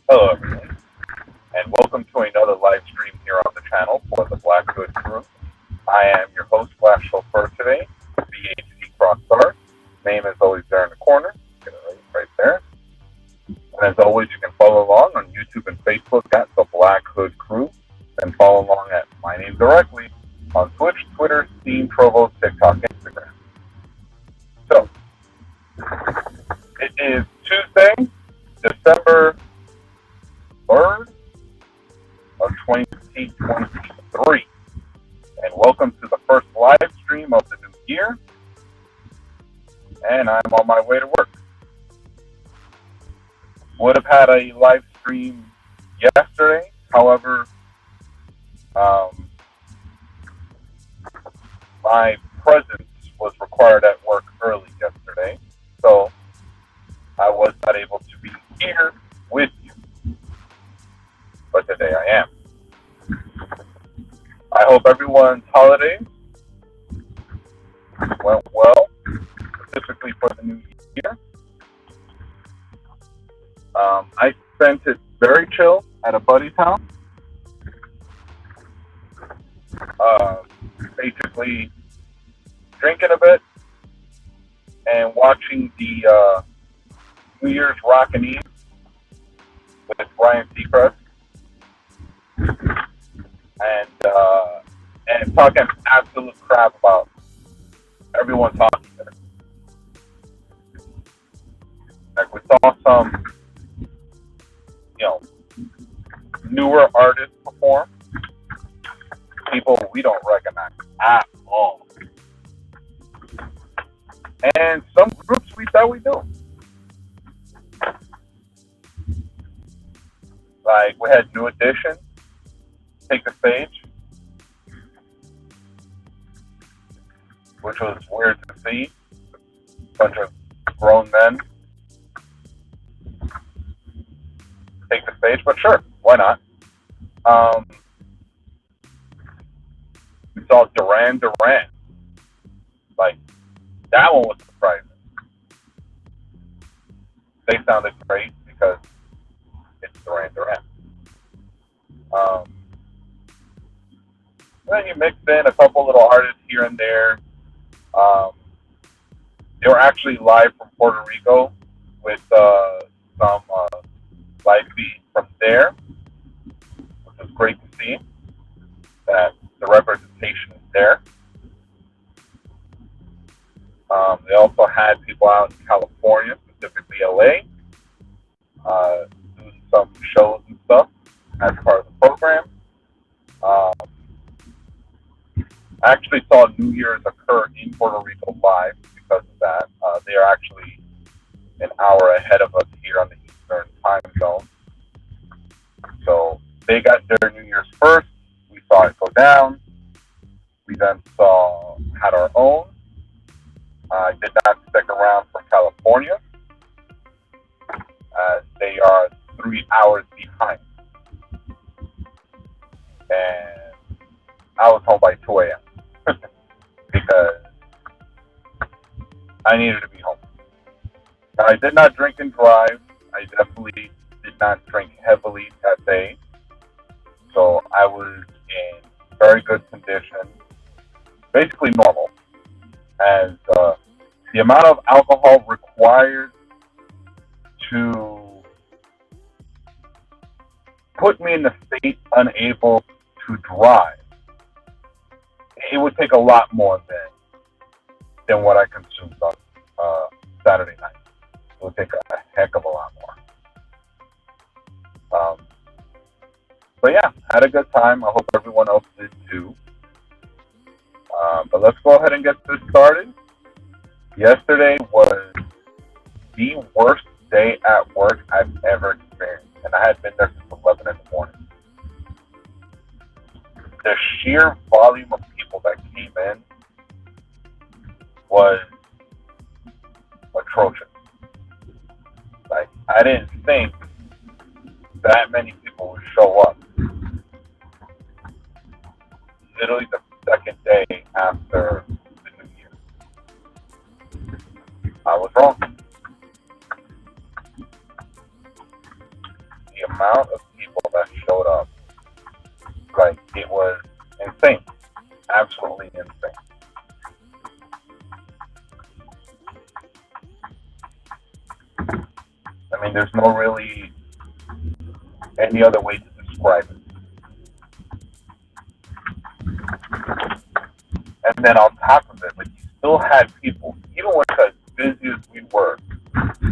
Hello, everyone, and welcome to another live stream here on the channel for the Black Hood Crew. I am your host, Black Chauffeur today, BHCxDark. Name is always there in the corner. Get it right there. And as always, you can follow along on YouTube and Facebook at the Black Hood Crew, and follow along at my name directly on Twitch, Twitter, Steam, Trovo, TikTok, Instagram. So, it is Tuesday, December 3rd of 2023, and welcome to the first live stream of the new year, and I'm on my way to work. Would have had a live stream yesterday, however, my presence was required at work early yesterday, so I was not able to be here with you. But today I am. I hope everyone's holidays went well, specifically for the new year. I spent it very chill at a buddy's house. Basically drinking a bit and watching the New Year's Rockin' Eve with Ryan Seacrest. And talking absolute crap about everyone talking there. Like, we saw some, newer artists perform, people we don't recognize at all, and some groups we thought we do. Like, we had New Edition take the stage, which was weird to see. A bunch of grown men take the stage, but sure, why not? We saw Duran Duran. Like, that one was surprising. They sounded great because it's Duran Duran. Then you mix in a couple little artists here and there. They were actually live from Puerto Rico with some live feed from there, which was great to see that the representation is there. They also had people out in California, specifically LA, doing some shows and stuff as part of the program. I actually saw New Year's occur in Puerto Rico live because of that. They are actually an hour ahead of us here on the Eastern time zone. So they got their New Year's first. We saw it go down. We then had our own. I did not stick around for California, as they are 3 hours behind. And I was home by 2 a.m. because I needed to be home. Now, I did not drink and drive. I definitely did not drink heavily that day. So I was in very good condition, basically normal, as the amount of alcohol required to put me in the state unable to drive, it would take a lot more than what I consumed on Saturday night. It would take a heck of a lot more. But yeah, had a good time. I hope everyone else did too. But let's go ahead and get this started. Yesterday was the worst day at work I've ever experienced, and I had been there since 11 in the morning. The sheer volume of people that came in was atrocious. Like, I didn't think that many people would show up. Literally the second day after the New Year. I was wrong. The absolutely insane. I mean, there's no really any other way to describe it. And then on top of it, like, you still had people, even with as busy as we were,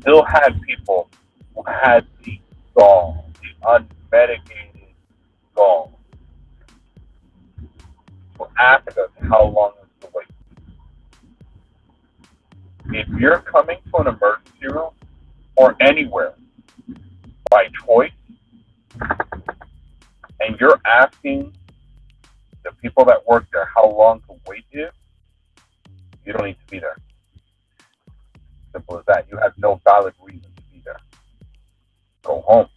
still had people who had the gall, the unmedicated gall, to ask us how long is the wait. If you're coming to an emergency room or anywhere by choice, and you're asking the people that work there how long to wait is, you don't need to be there. Simple as that. You have no valid reason to be there. Go home.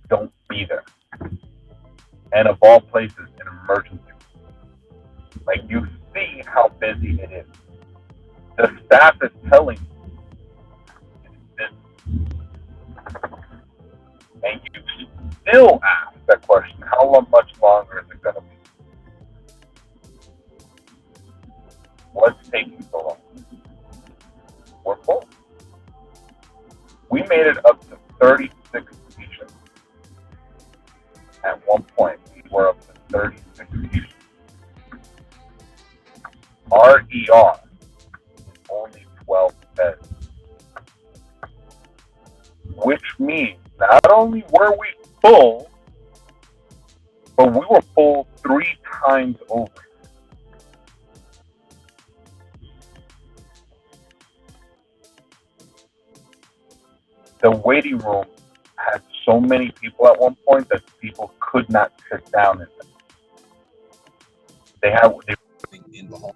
Don't be there. And of all places, an emergency. Like, you see how busy it is. The staff is telling you it's busy. And you still ask that question, how much longer is it going to be? What's taking so long? We're full. We made it up to 36 patients. At one point, we were up to 36 patients. Our ER is only 12 beds. Which means not only were we full, but we were full 3 times over. The waiting room had so many people at one point that people could not sit down in them. They were in the hall.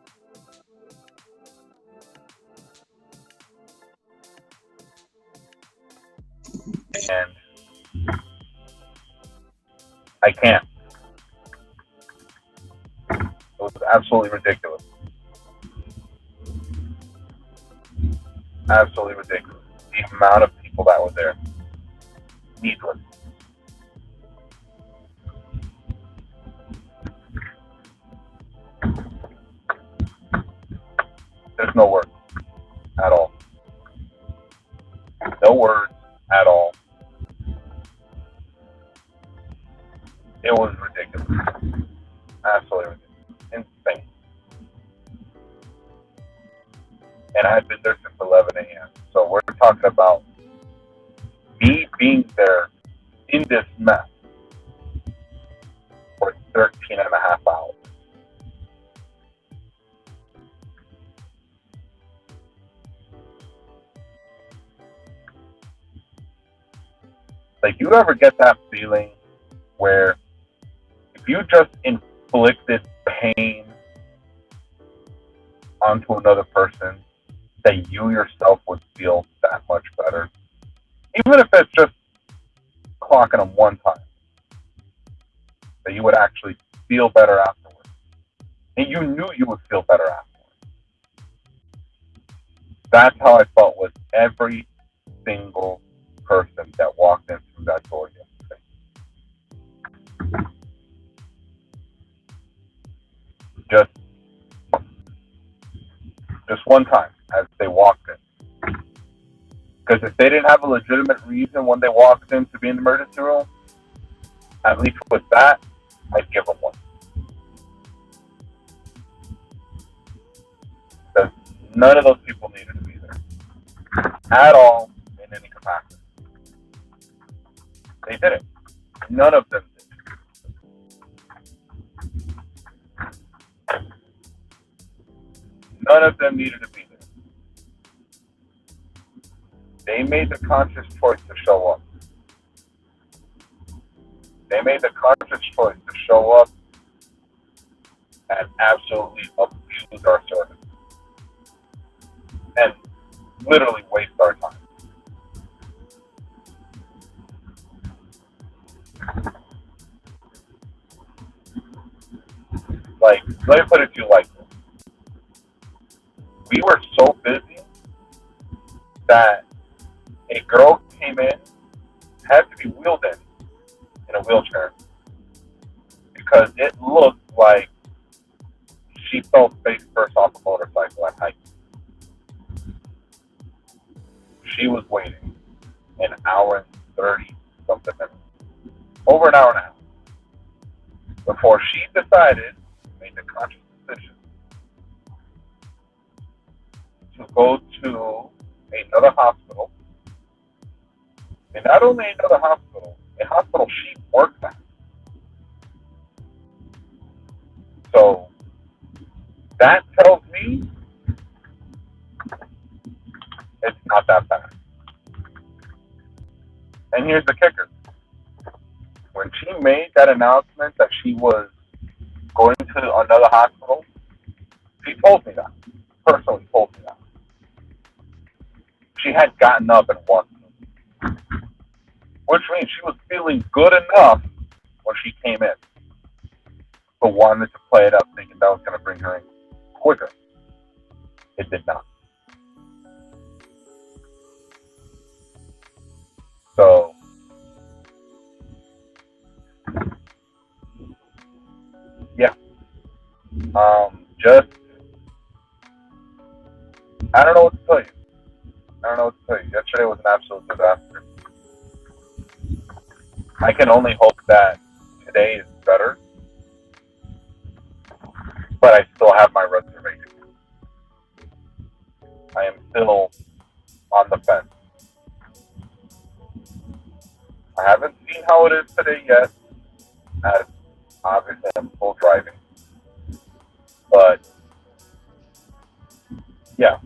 And I can't. It was absolutely ridiculous. Absolutely ridiculous. The amount of people that were there. Needless. There's no words at all. No words at all. It was ridiculous. Absolutely ridiculous. Insane. And I had been there since 11 a.m. So we're talking about me being there in this mess for 13 and a half hours. Like, you ever get that feeling where if you just inflicted pain onto another person, that you yourself would feel that much better? Even if it's just clocking them one time, that you would actually feel better afterwards. And you knew you would feel better afterwards. That's how I felt with every single person that walked in through that door yesterday. Just one time as they walked in. Because if they didn't have a legitimate reason when they walked in to be in the emergency room, at least with that, I'd give them one. Because none of those people needed to be there at all in any capacity. They didn't. None of them did. None of them needed to be there. They made the conscious choice to show up. They made the conscious choice to show up and absolutely abuse our service. And literally waste our time. Like, let me put it to you like this. We were so busy that a girl came in, had to be wheeled in a wheelchair, because it looked like she fell face first off a motorcycle at night. She was waiting an hour and 30 something minutes, over an hour and a half, before she decided, made the conscious decision to go to another hospital, and not only another hospital, a hospital she worked at. So that tells me it's not that bad. And here's the kicker. When she made that announcement that she was going to another hospital, she told me that. Personally told me that. She had gotten up and walked, which means she was feeling good enough when she came in, but wanted to play it up thinking that was going to bring her in quicker. It did not. So, yeah. Just, I don't know what to tell you. Yesterday was an absolute disaster. I can only hope that today is better, but I still have my reservations. I am still on the fence. I haven't seen how it is today yet, as obviously I'm full driving. But, yeah,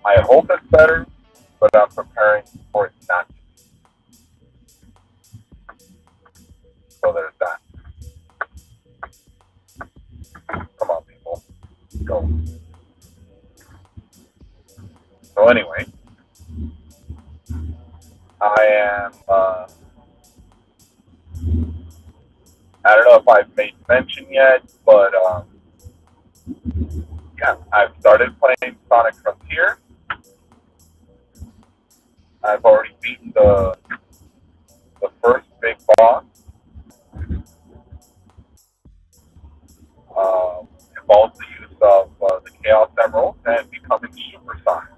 I hope it's better, but I'm preparing for it not to be. So there's that. Come on, people. Go. So anyway, I am, I don't know if I've made mention yet, but, yeah, I've started playing Sonic Frontier. I've already beaten the first big boss. Involves the use of the Chaos Emerald and becoming Super Sonic.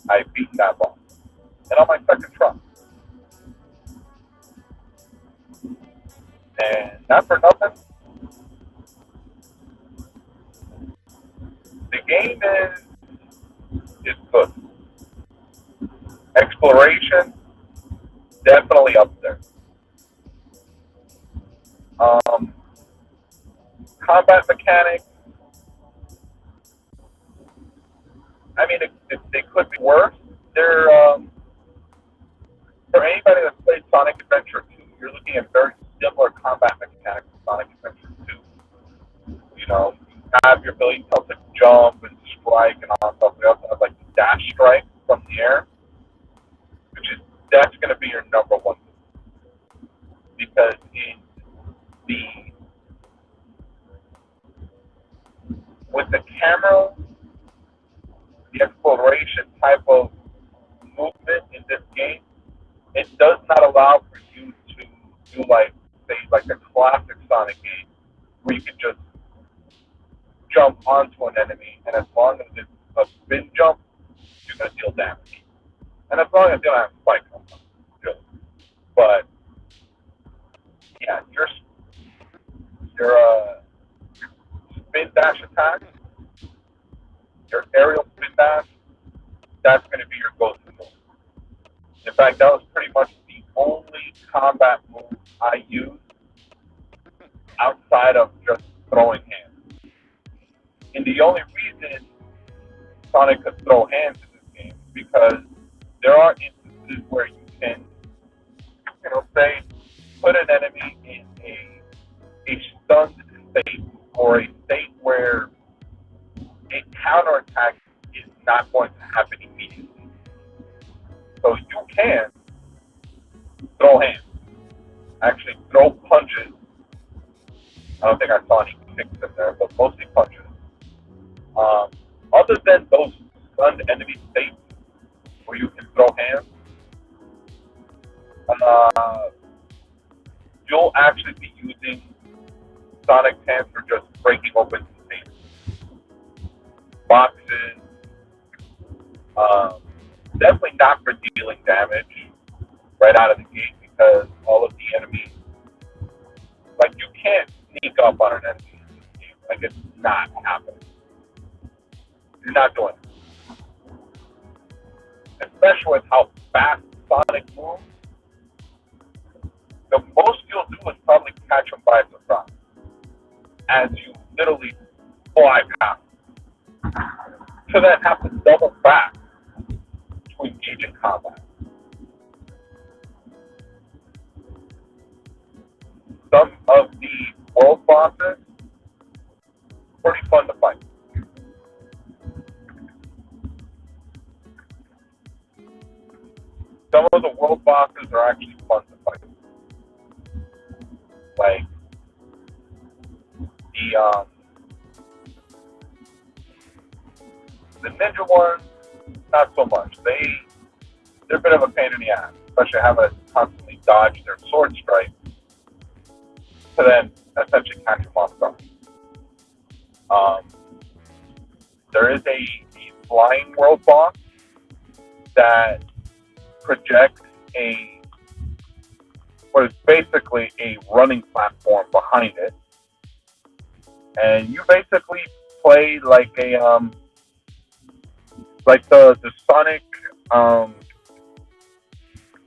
I've beaten that boss. And on my second try. And not for nothing, the game is good. Exploration, definitely up there. Combat mechanics, I mean, they could be worse. They're, for anybody that's played Sonic Adventure 2, you're looking at very similar combat mechanics to Sonic Adventure 2. You know, you have your ability to jump and strike and all that stuff. We also have like the dash strike from the air, that's going to be your number one move. Because in with the camera, the exploration type of movement in this game, it does not allow for you to do like, say, like a classic Sonic game where you can just jump onto an enemy, and as long as it's a spin jump, you're going to deal damage. And as long as you don't have spike on them, good. But yeah, your spin dash attack, your aerial spin dash, that's going to be your go-to move. In fact, that was pretty much the only combat move I used outside of just throwing hands. And the only reason Sonic could throw hands in this game is because there are instances where you can, say, put an enemy in a stunned state, or a state where a counterattack is not going to happen immediately. So you can throw hands, actually throw punches. I don't think I saw any kicks in there, but mostly punches. Other than those stunned enemy states where you can throw hands, you'll actually be using Sonic stands for just breaking open containers, boxes. Definitely not for dealing damage right out of the gate because all of the enemies, like you can't sneak up on an enemy in this game. Like it's not happening. You're not doing it. Especially with how fast Sonic moves. The most you'll do is probably catch him by surprise as you literally fly past. So then have to double back to engage in combat. Some of the world bosses, pretty fun to fight. Some of the world bosses are actually fun to fight. Like the ninja ones, not so much. They're a bit of a pain in the ass, especially having to constantly dodge their sword strike to then essentially catch them off guard. There is a flying world boss that projects what is basically a running platform behind it, and you basically play like a like the Sonic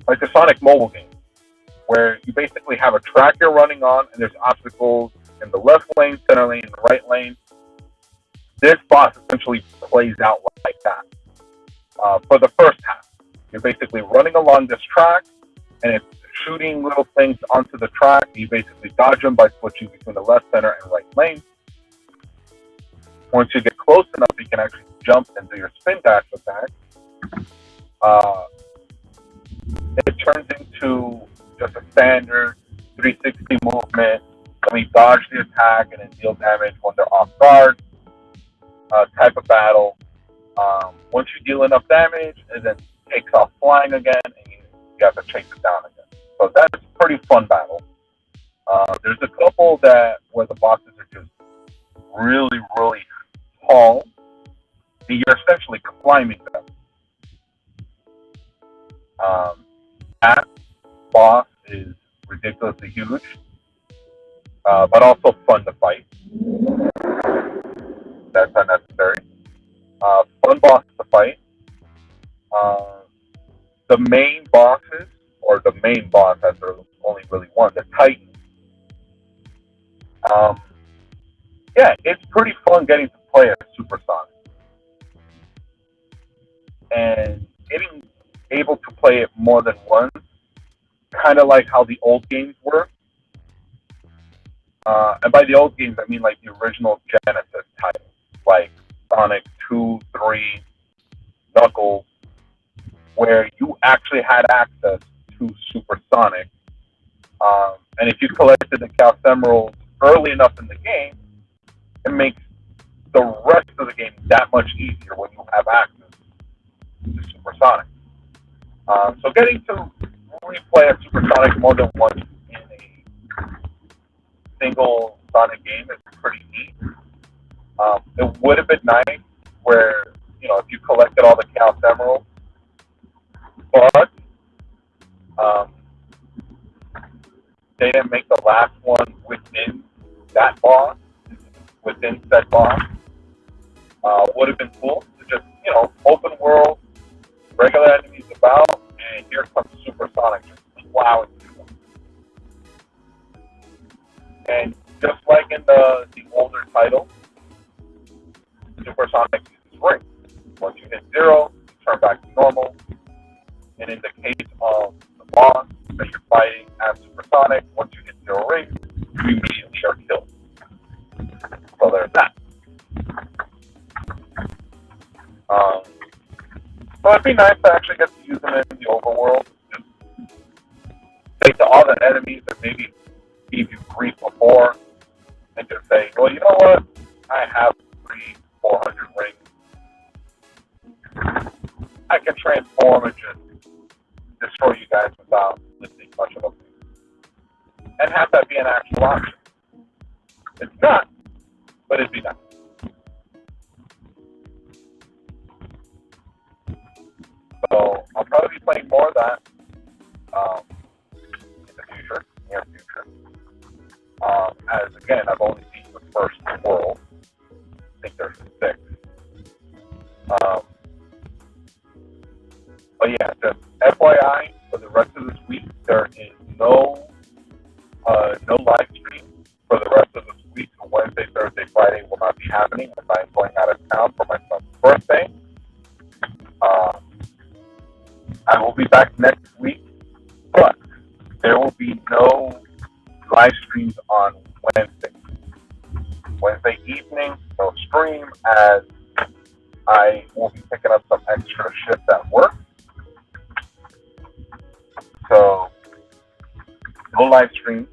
like the Sonic mobile game, where you basically have a track you're running on, and there's obstacles in the left lane, center lane, and right lane. This boss essentially plays out like that for the first half. You're basically running along this track, and it's shooting little things onto the track. You basically dodge them by switching between the left, center, and right lane. Once you get close enough, you can actually jump and do your spin dash attack. It turns into just a standard 360 movement. Let me dodge the attack and then deal damage when they're off guard type of battle. Once you deal enough damage, it then takes off flying again, and you have to chase it down again. So that's a pretty fun battle. There's a couple where the bosses are just really, really tall, and you're essentially climbing them. That boss is ridiculously huge, but also fun to fight. That's unnecessary. Fun boss to fight. The main bosses, or the main boss, as there's only really one, the Titan. Yeah, it's pretty fun getting to play as Super Sonic. And getting able to play it more than once, kind of like how the old games were. And by the old games, I mean like the original Genesis titles, like Sonic 2, 3, Knuckles, where you actually had access to Super Sonic. And if you collected the Chaos Emeralds early enough in the game, it makes the rest of the game that much easier when you have access to Super Sonic. So getting to replay a Super Sonic more than once in a single Sonic game is pretty neat. It would have been nice where, if you collected all the Chaos Emeralds, but they didn't make the last one within that boss, within said boss. Would have been cool to just, open world, regular enemies about, and here comes Super Sonic just plowing through them. And just like in the older titles, Super Sonic uses rings. Once you hit 0, you turn back to normal. And in the case of the boss that you're fighting as Super Sonic, once you hit 0 rings, you immediately are killed. So there's that. So it'd be nice to actually get to use them in the overworld. Just say to all the enemies that maybe gave you grief before, and just say, well, you know what? I have 300-400 rings. I can transform and just destroy you guys without lifting much of a thing. And have that be an actual option. It's not, but it'd be nice. So I'll probably be playing more of that in the future, near future. As again, I've only seen the first world. I think there's 6. But yeah, just FYI, for the rest of this week, there is no live stream for the rest of this week. So Wednesday, Thursday, Friday will not be happening as I'm going out of town for my son's birthday. I will be back next week, but there will be no live streams on Wednesday. Wednesday evening, no stream, as I will be picking up some extra shifts at work. So, no live streams.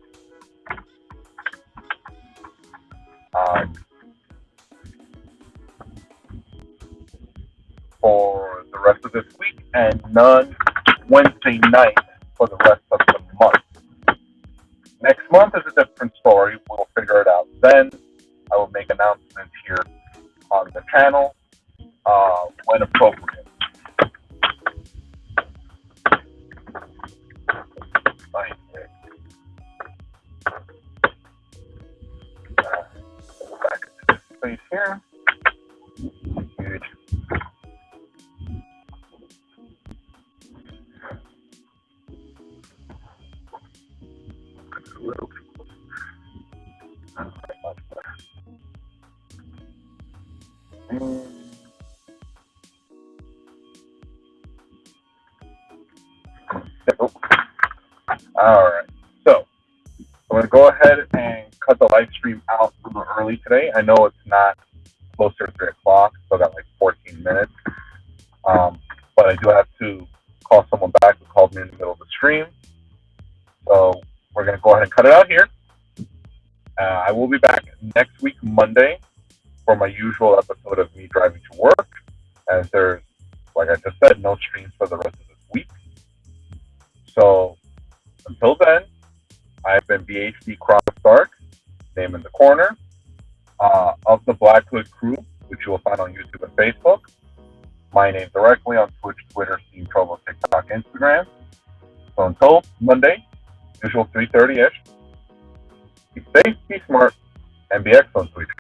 For the rest of this week, and none Wednesday night for the rest of the month. Next month is a different story. We'll figure it out then. I will make announcements here on the channel when appropriate. Back into this space here. Huge. Alright, so I'm going to go ahead and cut the live stream out a little early today. I know it's not closer to 3 o'clock, so I got like 14 minutes. But I do have to call someone back who called me in the middle of the stream. So we're going to go ahead and cut it out here. I will be back next week, Monday, for my usual episode of me driving to work. As there's, like I just said, no streams for the rest of this week. So until then, I've been BHCxDark, name in the corner, of the Black Hood crew, which you will find on YouTube and Facebook. My name directly on Twitch, Twitter, Steam, Trovo, TikTok, Instagram. So until Monday, usual 3:30-ish, be safe, be smart, and be excellent to each other.